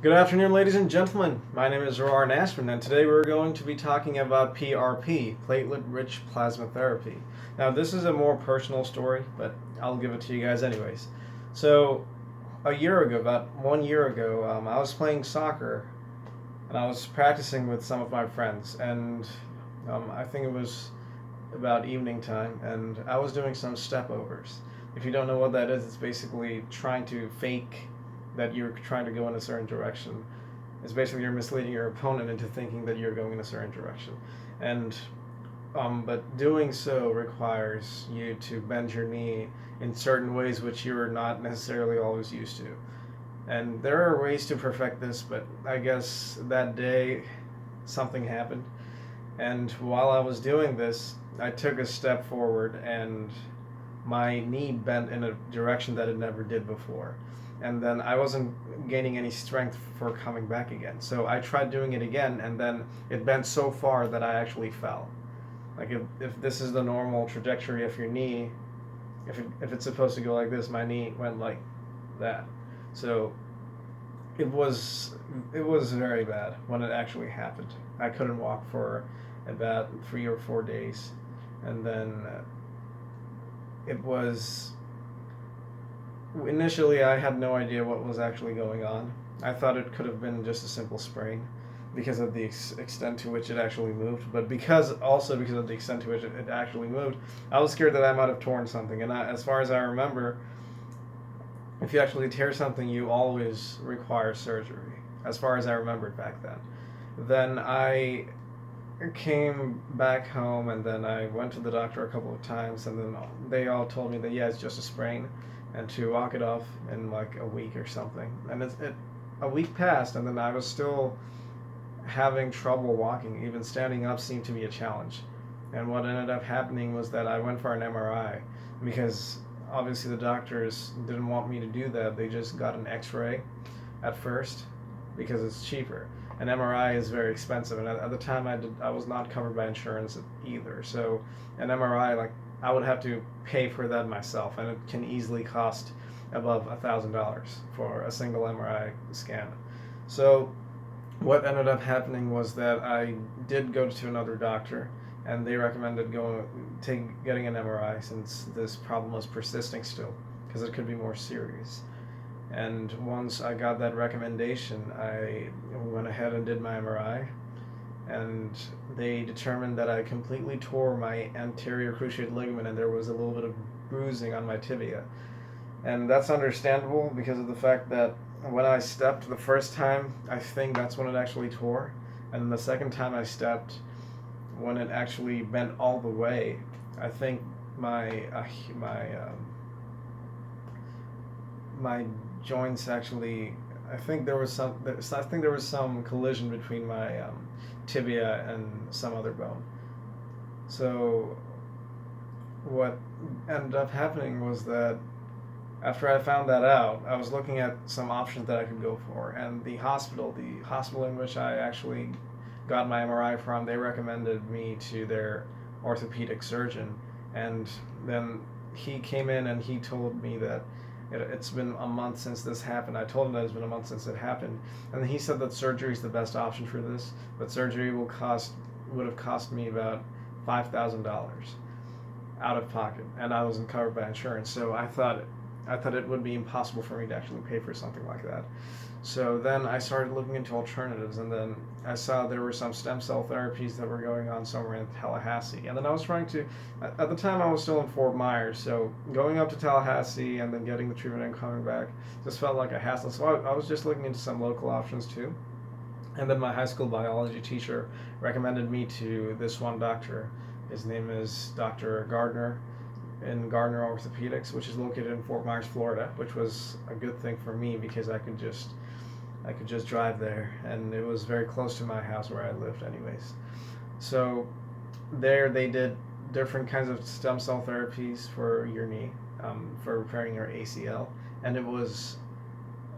Good afternoon, ladies and gentlemen. My name is Roar Nashman, and today we're going to be talking about PRP, platelet-rich plasma therapy. Now, this is a more personal story, but I'll give it to you guys anyways. So, a year ago, about 1 year ago, I was playing soccer, and I was practicing with some of my friends, and I think it was about evening time, and I was doing some step overs. If you don't know what that is, it's basically trying to fake that you're trying to go in a certain direction. It's basically you're misleading your opponent into thinking that you're going in a certain direction, and but doing so requires you to bend your knee in certain ways which you're not necessarily always used to. And there are ways to perfect this, but I guess that day something happened, and while I was doing this, I took a step forward and my knee bent in a direction that it never did before. And then I wasn't gaining any strength for coming back again. So I tried doing it again, and then it bent so far that I actually fell. Like, if this is the normal trajectory of your knee, if it's supposed to go like this, my knee went like that. So it was it was very bad when it actually happened. I couldn't walk for about 3 or 4 days, and then it was initially I had no idea what was actually going on. I thought it could have been just a simple sprain because of the extent to which it actually moved, but because of the extent to which it actually moved, I was scared that I might have torn something. And as far as I remember, if you actually tear something, you always require surgery. As far as I remembered back then. Then I came back home, and then I went to the doctor a couple of times, and then they all told me that yeah, it's just a sprain, and to walk it off in like a week or something. And a week passed, and then I was still having trouble walking. Even standing up seemed to be a challenge. And what ended up happening was that I went for an MRI because obviously the doctors didn't want me to do that. They just got an X-ray at first because it's cheaper. An MRI is very expensive, and at the time I was not covered by insurance either. So an MRI, like, I would have to pay for that myself, and it can easily cost above $1,000 for a single MRI scan. So what ended up happening was that I did go to another doctor, and they recommended getting an MRI since this problem was persisting still, because it could be more serious. And once I got that recommendation, I went ahead and did my MRI, and they determined that I completely tore my anterior cruciate ligament, and there was a little bit of bruising on my tibia. And that's understandable because of the fact that when I stepped the first time, I think that's when it actually tore. And the second time I stepped, when it actually bent all the way, I think my joints actually. I think there was some collision between my tibia and some other bone. So what ended up happening was that after I found that out, I was looking at some options that I could go for, and the hospital in which I actually got my MRI from, they recommended me to their orthopedic surgeon, and then he came in and he told me that it's been a month since this happened. I told him that it's been a month since it happened, and he said that surgery is the best option for this, but surgery would have cost me about $5,000 out of pocket, and I wasn't covered by insurance. So I thought it would be impossible for me to actually pay for something like that. So then I started looking into alternatives, and then I saw there were some stem cell therapies that were going on somewhere in Tallahassee. And then I was trying to, at the time I was still in Fort Myers, so going up to Tallahassee and then getting the treatment and coming back just felt like a hassle. So I was just looking into some local options too. And then my high school biology teacher recommended me to this one doctor. His name is Dr. Gardner in Gardner Orthopedics, which is located in Fort Myers, Florida, which was a good thing for me because I could just drive there, and it was very close to my house where I lived anyways. So there they did different kinds of stem cell therapies for your knee, for repairing your ACL, and it was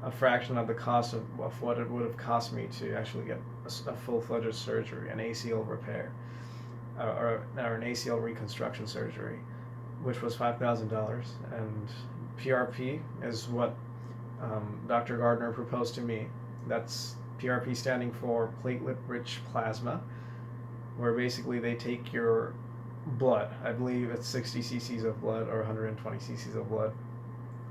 a fraction of the cost of what it would have cost me to actually get a full-fledged surgery, an ACL repair, or an ACL reconstruction surgery, which was $5,000. And PRP is what Dr. Gardner proposed to me, That's PRP standing for platelet-rich plasma, where basically they take your blood. I believe it's 60 cc's of blood or 120 cc's of blood,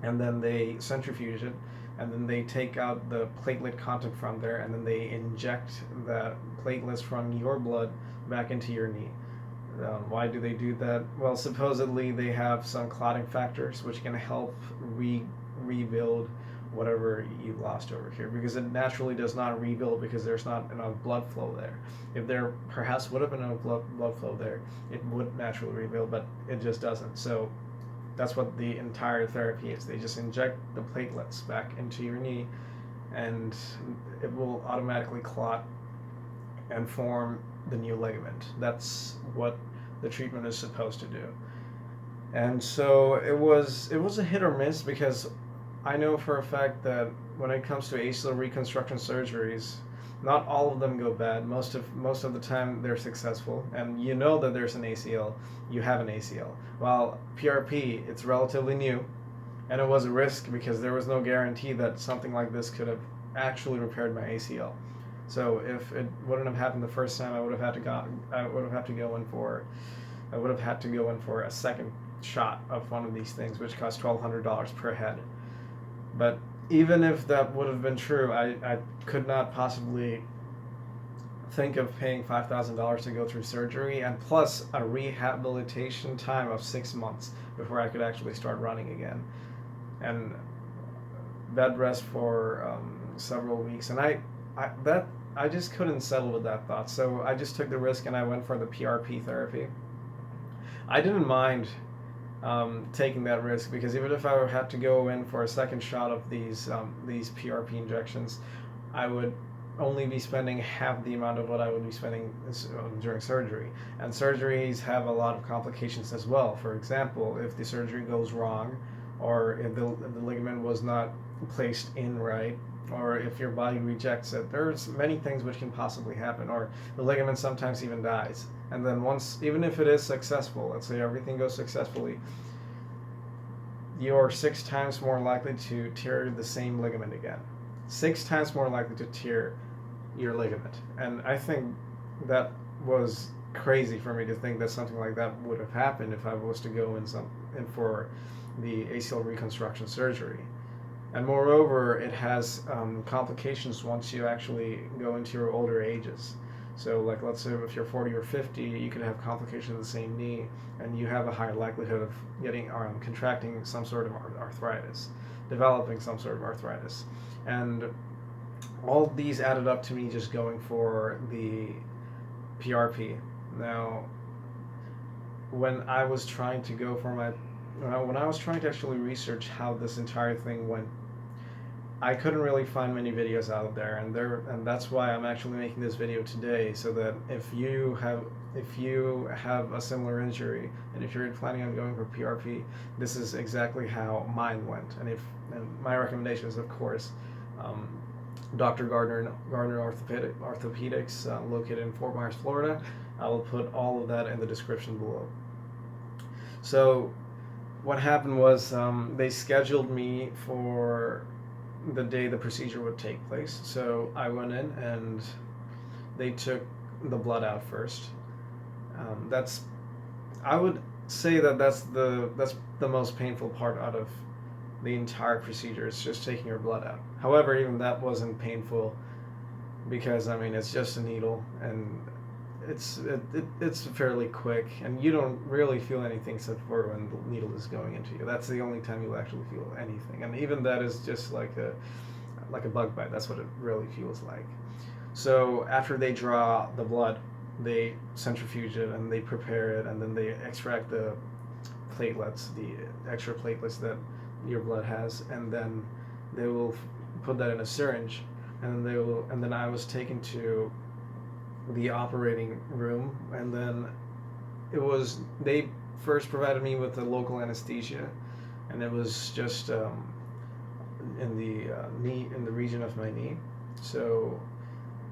and then they centrifuge it, and then they take out the platelet content from there, and then they inject the platelets from your blood back into your knee. Why do they do that? Well, supposedly they have some clotting factors which can help rebuild whatever you lost over here, because it naturally does not rebuild because there's not enough blood flow there. If there perhaps would have been enough blood flow there, it would naturally rebuild, but it just doesn't. So that's what the entire therapy is. They just inject the platelets back into your knee, and it will automatically clot and form the new ligament. That's what the treatment is supposed to do. And so it was a hit or miss, because I know for a fact that when it comes to ACL reconstruction surgeries, not all of them go bad. Most of the time they're successful, and you know that there's an ACL, you have an ACL. While PRP, it's relatively new, and it was a risk because there was no guarantee that something like this could have actually repaired my ACL. So if it wouldn't have happened the first time, I would have had to go in for a second shot of one of these things, which cost $1,200 per head. But even if that would have been true, I could not possibly think of paying $5,000 to go through surgery, and plus a rehabilitation time of 6 months before I could actually start running again, and bed rest for several weeks. And I just couldn't settle with that thought, so I just took the risk and I went for the PRP therapy. I didn't mind taking that risk, because even if I had to go in for a second shot of these PRP injections, I would only be spending half the amount of what I would be spending during surgery. And surgeries have a lot of complications as well. For example, if the surgery goes wrong, or if the ligament was not placed in right, or if your body rejects it, there's many things which can possibly happen, or the ligament sometimes even dies. And then even if it is successful, let's say everything goes successfully, you're 6 times more likely to tear the same ligament again. 6 times more likely to tear your ligament. And I think that was crazy for me to think that something like that would have happened if I was to go in for the ACL reconstruction surgery. And moreover, it has complications once you actually go into your older ages. So, like, let's say if you're 40 or 50, you could have complications of the same knee, and you have a higher likelihood of contracting some sort of arthritis, developing some sort of arthritis. And all these added up to me just going for the PRP. Now, when I was trying to actually research how this entire thing went, I couldn't really find many videos out there, and that's why I'm actually making this video today, so that if you have a similar injury, and if you're planning on going for PRP, this is exactly how mine went. And my recommendation is, of course, Dr. Gardner Orthopedics, located in Fort Myers, Florida. I will put all of that in the description below. So what happened was they scheduled me for the day the procedure would take place. So I went in and they took the blood out first. I would say that's the most painful part out of the entire procedure. It's just taking your blood out. However, even that wasn't painful, because it's just a needle, and it's fairly quick, and you don't really feel anything except for when the needle is going into you. That's the only time you'll actually feel anything, and even that is just like a bug bite. That's what it really feels like. So after they draw the blood, they centrifuge it and they prepare it, and then they extract the platelets, the extra platelets that your blood has, and then they will put that in a syringe, and then I was taken to the operating room, and then they first provided me with a local anesthesia, and it was just in the region of my knee. So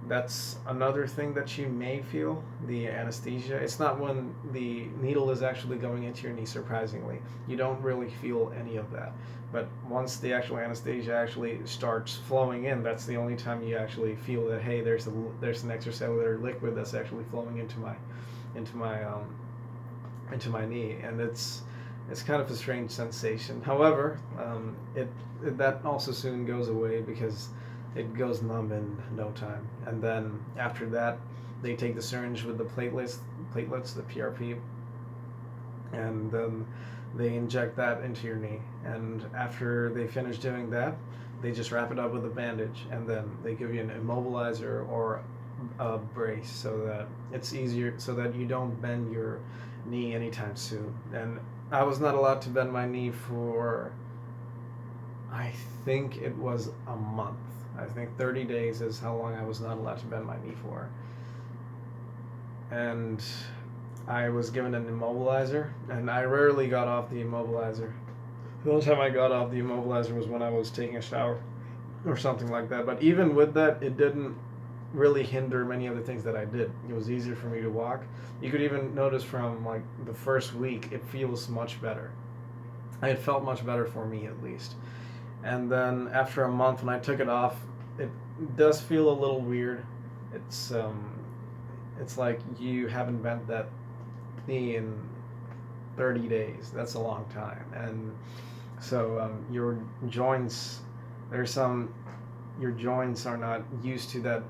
that's another thing that you may feel, the anesthesia. It's not when the needle is actually going into your knee, surprisingly. You don't really feel any of that. But once the actual anesthesia actually starts flowing in, that's the only time you actually feel that, hey, there's an extracellular liquid that's actually flowing into my into my knee, and it's kind of a strange sensation. However, that also soon goes away because it goes numb in no time. And then after that, they take the syringe with the platelets, the PRP, and then they inject that into your knee. And after they finish doing that, they just wrap it up with a bandage, and then they give you an immobilizer or a brace so that it's easier, so that you don't bend your knee anytime soon. And I was not allowed to bend my knee for, I think it was a month. I think 30 days is how long I was not allowed to bend my knee for. And I was given an immobilizer, and I rarely got off the immobilizer. The only time I got off the immobilizer was when I was taking a shower or something like that. But even with that, it didn't really hinder many of the things that I did. It was easier for me to walk. You could even notice from like the first week, it feels much better. It felt much better for me, at least. And then after a month, when I took it off, it does feel a little weird. It's like you haven't bent that knee in 30 days. That's a long time. And so your joints, your joints are not used to that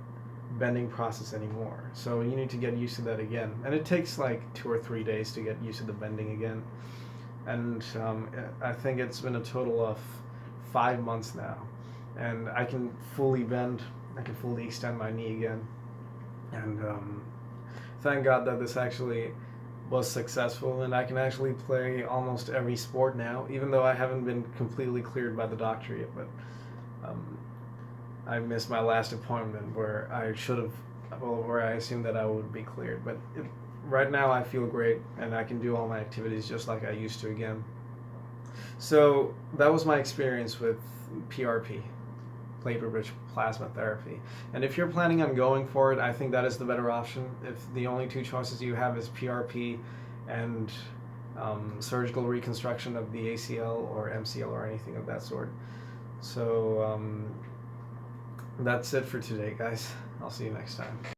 bending process anymore. So you need to get used to that again. And it takes like 2 or 3 days to get used to the bending again. And I think it's been a total of 5 months now, and I can fully bend. I can fully extend my knee again, and thank God that this actually was successful, and I can actually play almost every sport now, even though I haven't been completely cleared by the doctor yet. But I missed my last appointment where I should have, well, where I assumed that I would be cleared. But right now I feel great, and I can do all my activities just like I used to again. So that was my experience with PRP, platelet-rich plasma therapy. And if you're planning on going for it, I think that is the better option. If the only two choices you have is PRP and surgical reconstruction of the ACL or MCL or anything of that sort. So that's it for today, guys. I'll see you next time.